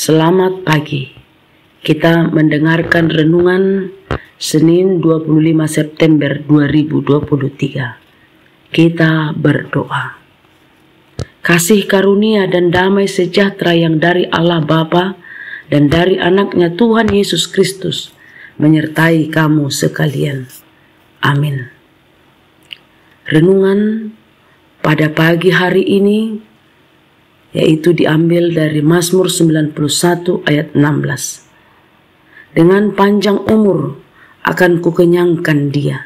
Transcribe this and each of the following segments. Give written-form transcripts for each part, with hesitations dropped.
Selamat pagi. Kita mendengarkan renungan Senin 25 September 2023. Kita berdoa. Kasih karunia dan damai sejahtera yang dari Allah Bapa dan dari anaknya Tuhan Yesus Kristus menyertai kamu sekalian. Amin. Renungan pada pagi hari ini yaitu diambil dari Mazmur 91 ayat 16. Dengan panjang umur akan kukenyangkan dia,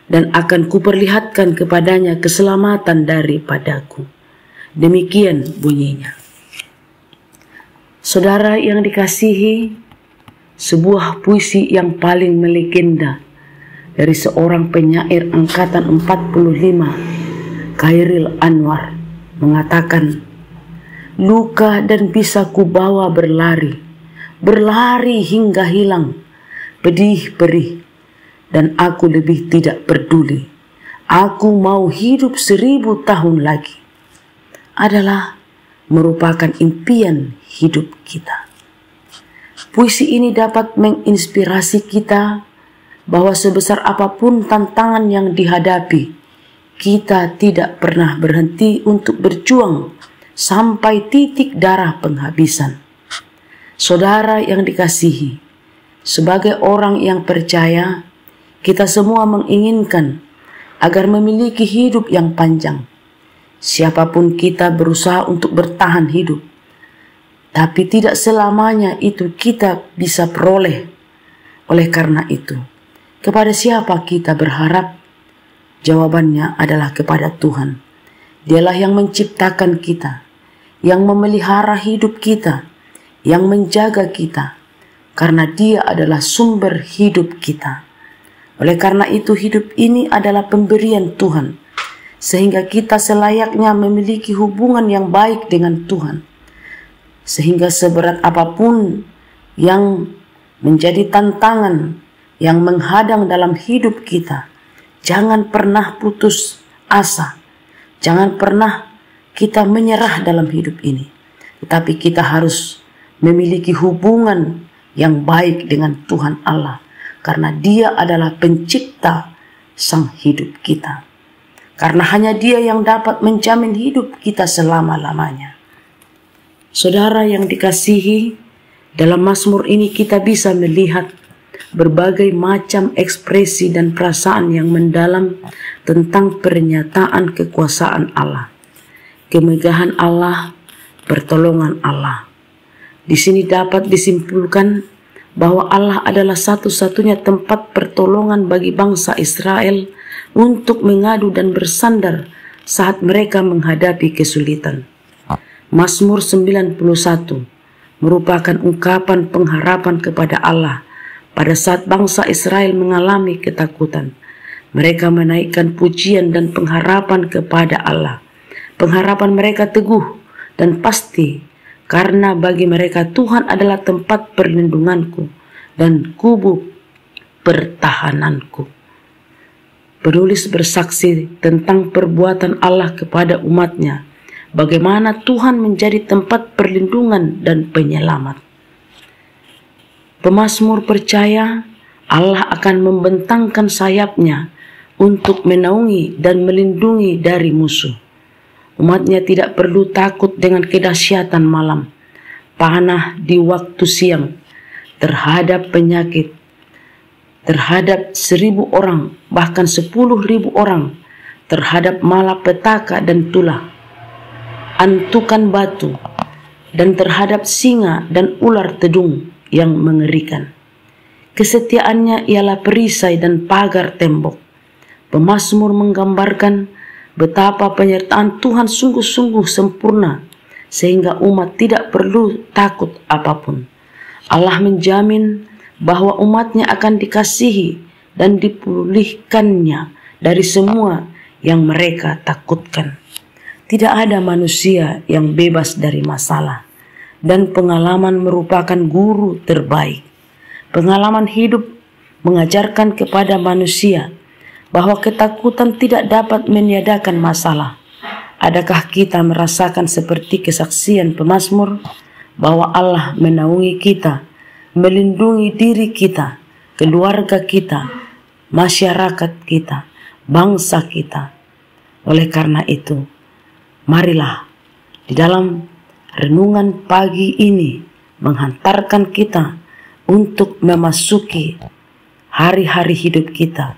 dan akan kuperlihatkan kepadanya keselamatan daripadaku. Demikian bunyinya. Saudara yang dikasihi, sebuah puisi yang paling melegenda dari seorang penyair angkatan 45, Khairil Anwar, mengatakan, luka dan bisa kubawa berlari, berlari hingga hilang, pedih perih, dan aku lebih tidak peduli. Aku mau hidup 1000 tahun lagi. Adalah merupakan impian hidup kita. Puisi ini dapat menginspirasi kita bahwa sebesar apapun tantangan yang dihadapi, kita tidak pernah berhenti untuk berjuang sampai titik darah penghabisan. Saudara yang dikasihi, sebagai orang yang percaya, kita semua menginginkan agar memiliki hidup yang panjang. Siapapun kita berusaha untuk bertahan hidup, tapi tidak selamanya itu kita bisa peroleh. Oleh karena itu, kepada siapa kita berharap? Jawabannya adalah kepada Tuhan. Dialah yang menciptakan kita, yang memelihara hidup kita, yang menjaga kita, karena Dia adalah sumber hidup kita. Oleh karena itu, hidup ini adalah pemberian Tuhan, sehingga kita selayaknya memiliki hubungan yang baik dengan Tuhan. Sehingga seberat apapun yang menjadi tantangan yang menghadang dalam hidup kita, jangan pernah putus asa, jangan pernah kita menyerah dalam hidup ini. Tetapi kita harus memiliki hubungan yang baik dengan Tuhan Allah, karena Dia adalah pencipta sang hidup kita. Karena hanya Dia yang dapat menjamin hidup kita selama-lamanya. Saudara yang dikasihi, dalam Mazmur ini kita bisa melihat berbagai macam ekspresi dan perasaan yang mendalam tentang pernyataan kekuasaan Allah, kemegahan Allah, pertolongan Allah. Di sini dapat disimpulkan bahwa Allah adalah satu-satunya tempat pertolongan bagi bangsa Israel untuk mengadu dan bersandar saat mereka menghadapi kesulitan. Mazmur 91 merupakan ungkapan pengharapan kepada Allah pada saat bangsa Israel mengalami ketakutan. Mereka menaikkan pujian dan pengharapan kepada Allah. Pengharapan mereka teguh dan pasti, karena bagi mereka Tuhan adalah tempat perlindunganku dan kubu pertahananku. Penulis bersaksi tentang perbuatan Allah kepada umatnya, bagaimana Tuhan menjadi tempat perlindungan dan penyelamat. Pemazmur percaya Allah akan membentangkan sayapnya untuk menaungi dan melindungi dari musuh. Umatnya tidak perlu takut dengan kedahsyatan malam, panah di waktu siang, terhadap penyakit, terhadap 1000 orang, bahkan 10.000 orang, terhadap malapetaka dan tulah, antukan batu, dan terhadap singa dan ular tedung yang mengerikan. Kesetiaannya ialah perisai dan pagar tembok. Pemazmur menggambarkan betapa penyertaan Tuhan sungguh-sungguh sempurna, sehingga umat tidak perlu takut apapun. Allah menjamin bahwa umatnya akan dikasihi dan dipulihkannya dari semua yang mereka takutkan. Tidak ada manusia yang bebas dari masalah, dan pengalaman merupakan guru terbaik. Pengalaman hidup mengajarkan kepada manusia bahwa ketakutan tidak dapat meniadakan masalah. Adakah kita merasakan seperti kesaksian pemazmur bahwa Allah menaungi kita, melindungi diri kita, keluarga kita, masyarakat kita, bangsa kita. Oleh karena itu, marilah di dalam renungan pagi ini menghantarkan kita untuk memasuki hari-hari hidup kita,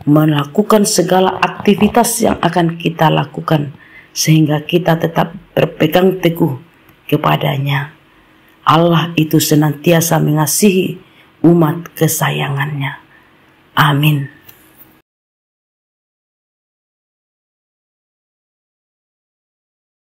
melakukan segala aktivitas yang akan kita lakukan sehingga kita tetap berpegang teguh kepadanya. Allah itu senantiasa mengasihi umat kesayangannya. Amin.